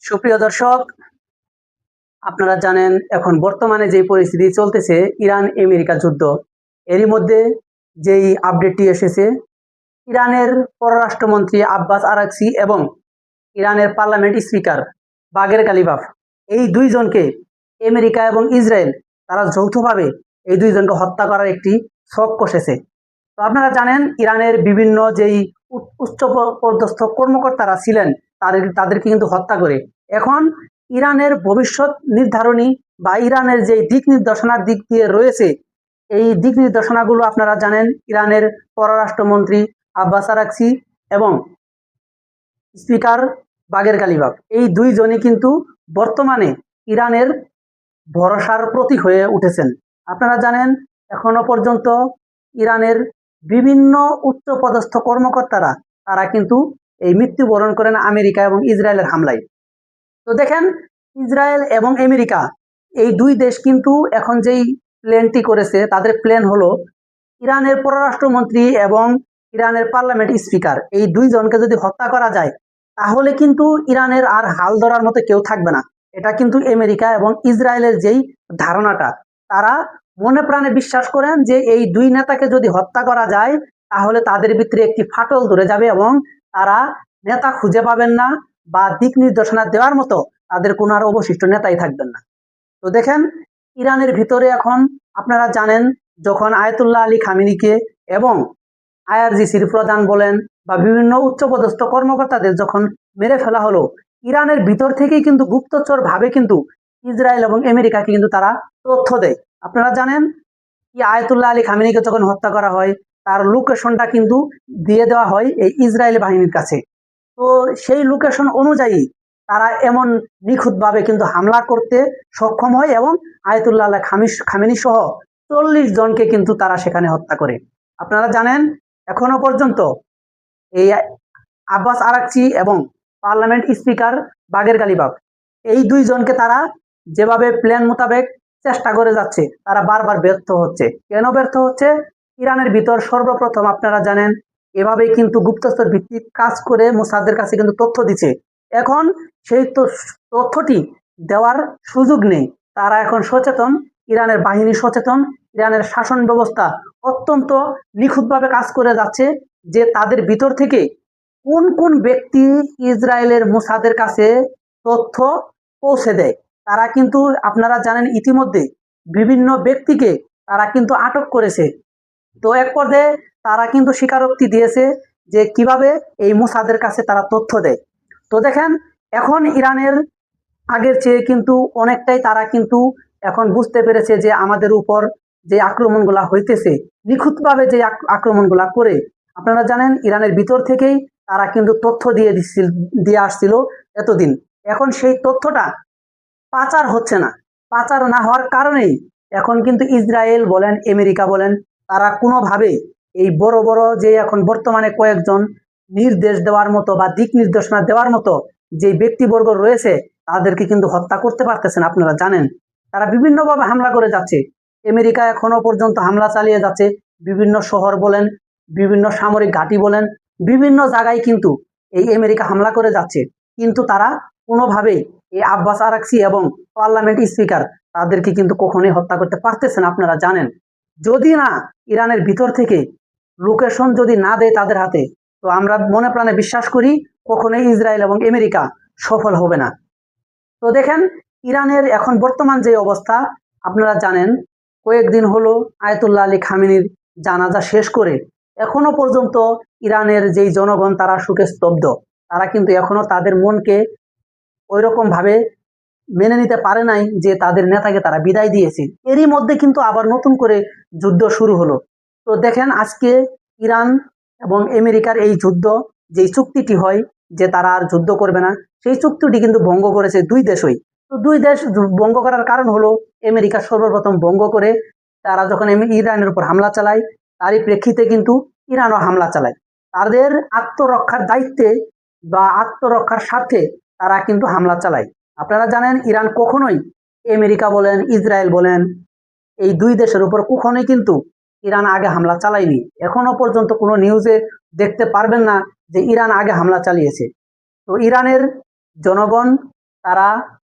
সুপ্রিয় দর্শক, আপনারা জানেন এখন বর্তমানে যে পরিস্থিতি চলতেছে ইরান আমেরিকা যুদ্ধ, এরই মধ্যে যেই আপডেটটি এসেছে, ইরানের পররাষ্ট্রমন্ত্রী আব্বাস আরাকচি এবং ইরানের পার্লামেন্ট স্পিকার বাগের গালিবাফ, এই দুইজনকে আমেরিকা এবং ইসরায়েল তারা যৌথভাবে এই দুইজনকে হত্যা করার একটি ছক কষেছে। তো আপনারা জানেন ইরানের বিভিন্ন যেই উচ্চ পদস্থ কর্মকর্তারা ছিলেন তাদেরকে কিন্তু হত্যা করে এখন ইরানের ভবিষ্যৎ নির্ধারণী বা ইরানের যে দিক নির্দেশনার দিক দিয়ে রয়েছে, এই দিক নির্দেশনাগুলো আপনারা জানেন ইরানের পররাষ্ট্রমন্ত্রী আব্বাস আরাকচি এবং স্পিকার বাগের গালিবাফ, এই দুইজনই কিন্তু বর্তমানে ইরানের ভরসার প্রতীক হয়ে উঠেছেন। আপনারা জানেন এখনো পর্যন্ত ইরানের বিভিন্ন উচ্চপদস্থ কর্মকর্তারা তারা কিন্তু এই মৃত্যুবরণ করেন আমেরিকা এবং ইসরায়েলের হামলায়। তো দেখেন, ইসরায়েল এবং আমেরিকা এই দুই দেশ কিন্তু এখন যেই প্ল্যানটি করেছে, তাদের প্ল্যান হলো ইরানের পররাষ্ট্রমন্ত্রী এবং ইরানের পার্লামেন্ট স্পিকার এই দুইজনকে যদি হত্যা করা যায়, তাহলে কিন্তু ইরানের আর হাল ধরার মতো কেউ থাকবে না। এটা কিন্তু আমেরিকা এবং ইসরায়েলের যেই ধারণাটা, তারা মনে প্রাণে বিশ্বাস করেন যে এই দুই নেতাকে যদি হত্যা করা যায়, তাহলে তাদের ভিতরে একটি ফাটল ধরে যাবে এবং তারা নেতা খুঁজে পাবেন না বা দিক নির্দেশনা দেওয়ার মতো তাদের কোনো আর অবশিষ্ট নেতাই থাকবেন না। তো দেখেন, ইরানের ভিতরে এখন আপনারা জানেন যখন আয়াতুল্লাহ আলী খামেনিকে এবং আইআরজিসির প্রধান বলেন বা বিভিন্ন উচ্চপদস্থ কর্মকর্তাদের যখন মেরে ফেলা হলো, ইরানের ভিতর থেকেই কিন্তু গুপ্তচর ভাবে কিন্তু ইসরায়েল এবং আমেরিকাকে কিন্তু তারা তথ্য দেয়। আপনারা জানেন কি আয়াতুল্লাহ আলী খামেনিকে যখন হত্যা করা হয়, তার লোকেশনটা কিন্তু দিয়ে দেওয়া হয় এই ইসরায়েলি বাহিনীর কাছে। তো সেই লোকেশন অনুযায়ী তারা এমন নিখুঁতভাবে কিন্তু হামলা করতে সক্ষম হয় এবং আয়াতুল্লাহ আলী খামেনি সহ 40 জনকে কিন্তু তারা সেখানে হত্যা করে। আপনারা জানেন এখনো পর্যন্ত এই আব্বাস আরাকচি এবং পার্লামেন্ট স্পিকার বাগের গালিবাফ, এই দুইজনকে তারা যেভাবে প্ল্যান মোতাবেক চেষ্টা করে যাচ্ছে, তারা বারবার ব্যর্থ হচ্ছে। কেন ব্যর্থ হচ্ছে? ইরানের ভিতর সর্বপ্রথম আপনারা জানেন এভাবেই কিন্তু গুপ্তচর ভিত্তিক কাজ করে মোসাদের কাছে কিন্তু তথ্য দিচ্ছে। এখন সেই তথ্যটি দেওয়ার সুযোগ নেই। তারা এখন সচেতন, ইরানের বাহিনী সচেতন, ইরানের শাসন ব্যবস্থা অত্যন্ত নিখুঁতভাবে কাজ করে যাচ্ছে যে তাদের ভিতর থেকে কোন কোন ব্যক্তি ইসরায়েলের মোসাদের কাছে তথ্য পৌঁছে দেয়। তারা কিন্তু আপনারা জানেন ইতিমধ্যে বিভিন্ন ব্যক্তিকে তারা কিন্তু আটক করেছে। তো এক পর্যায়ে তারা কিন্তু স্বীকারোক্তি দিয়েছে যে কিভাবে এই মোসাদের কাছে তারা তথ্য দেয়। তো দেখেন এখন ইরানের আগের চেয়ে কিন্তু অনেকটাই তারা কিন্তু এখন বুঝতে পেরেছে যে আমাদের উপর যে আক্রমণগুলা হইতেছে, নিখুঁতভাবে যে আক্রমণগুলা করে, আপনারা জানেন ইরানের ভিতর থেকেই তারা কিন্তু তথ্য দিয়ে আসছিল এতদিন। এখন সেই তথ্যটা পাচার হচ্ছে না। পাচার না হওয়ার কারণেই এখন কিন্তু ইসরায়েল বলেন আমেরিকা বলেন, তারা কোনোভাবে এই বড় বড় যে এখন বর্তমানে কয়েকজন নির্দেশ দেওয়ার মতো বা দিক নির্দেশনা দেওয়ার মতো যে ব্যক্তিবর্গ রয়েছে, তাদেরকে কিন্তু হত্যা করতে পারতেছেন। আপনারা জানেন তারা বিভিন্নভাবে হামলা করে যাচ্ছে। আমেরিকা এখনো পর্যন্ত হামলা চালিয়ে যাচ্ছে, বিভিন্ন শহর বলেন, বিভিন্ন সামরিক ঘাঁটি বলেন, বিভিন্ন জায়গায় কিন্তু এই আমেরিকা হামলা করে যাচ্ছে। কিন্তু তারা কোনোভাবেই এই আব্বাস আরাকচি এবং পার্লামেন্ট স্পিকার তাদেরকে কিন্তু কখনোই হত্যা করতে পারতেছেন। আপনারা জানেন যদি না ইরানের ভিতর থেকে লোকেশন যদি না দেয় তাদের হাতে, তো আমরা মনে প্রাণে বিশ্বাস করি কখনোই ইসরায়েল এবং আমেরিকা সফল হবে না। তো দেখেন ইরানের এখন বর্তমান যে অবস্থা, আপনারা জানেন কয়েকদিন হলো আয়াতুল্লাহ আলী খামেনির জানাজা শেষ করে এখনো পর্যন্ত ইরানের যেই জনগণ তারা শোকে স্তব্ধ। তারা কিন্তু এখনো তাদের মনকে ওই রকম ভাবে মেনে নিতে পারে নাই যে তাদের নেতাকে তারা বিদায় দিয়েছে। এরই মধ্যে কিন্তু আবার নতুন করে যুদ্ধ শুরু হলো। তো দেখেন আজকে ইরান এবং আমেরিকার এই যুদ্ধ, যেই চুক্তিটি হয় যে তারা আর যুদ্ধ করবে না, সেই চুক্তিটি কিন্তু ভঙ্গ করেছে দুই দেশই। তো দুই দেশ ভঙ্গ করার কারণ হলো আমেরিকা সর্বপ্রথম ভঙ্গ করে তারা যখন ইরানের উপর হামলা চালায়, তারই প্রেক্ষিতে কিন্তু ইরানও হামলা চালায়। তাদের আত্মরক্ষার দায়িত্বে বা আত্মরক্ষার স্বার্থে তারা কিন্তু হামলা চালায়। আপনারা জানেন ইরান কখনোই আমেরিকা বলেন ইসরায়েল বলেন এই দুই দেশের উপর কখনোই কিন্তু ইরান আগে হামলা চালায়নি। এখনো পর্যন্ত কোনো নিউজে দেখতে পারবেন না যে ইরান আগে হামলা চালিয়েছে। তো ইরানের জনগণ তারা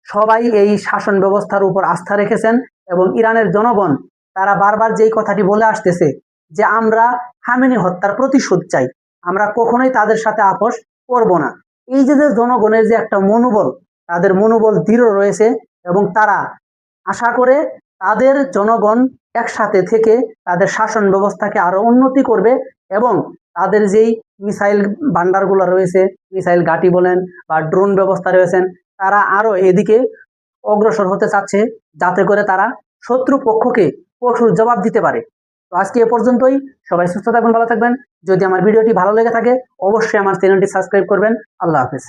সবাই এই শাসন ব্যবস্থার উপর আস্থা রেখেছেন এবং ইরানের জনগণ তারা বারবার যেই কথাটি বলে আসতেছে যে আমরা খামেনি হত্যার প্রতিশোধ চাই, আমরা কখনোই তাদের সাথে আপোষ করব না। এই যে যে জনগণের যে একটা মনোবল, তাদের মনোবল দৃঢ় রয়েছে এবং তারা আশা করে তাদের জনগণ একসাথে থেকে তাদের শাসন ব্যবস্থাকে আরো উন্নতি করবে এবং তাদের যেই মিসাইল ভান্ডারগুলো রয়েছে, মিসাইল ঘাঁটি বলেন বা ড্রোন ব্যবস্থা রয়েছেন, তারা আরো এদিকে অগ্রসর হতে চাচ্ছে যাতে করে তারা শত্রু পক্ষকে কঠোর জবাব দিতে পারে। তো আজকে এ পর্যন্তই। সবাই সুস্থ থাকবেন, ভালো থাকবেন। যদি আমার ভিডিওটি ভালো লেগে থাকে অবশ্যই আমার চ্যানেলটি সাবস্ক্রাইব করবেন। আল্লাহ হাফেজ।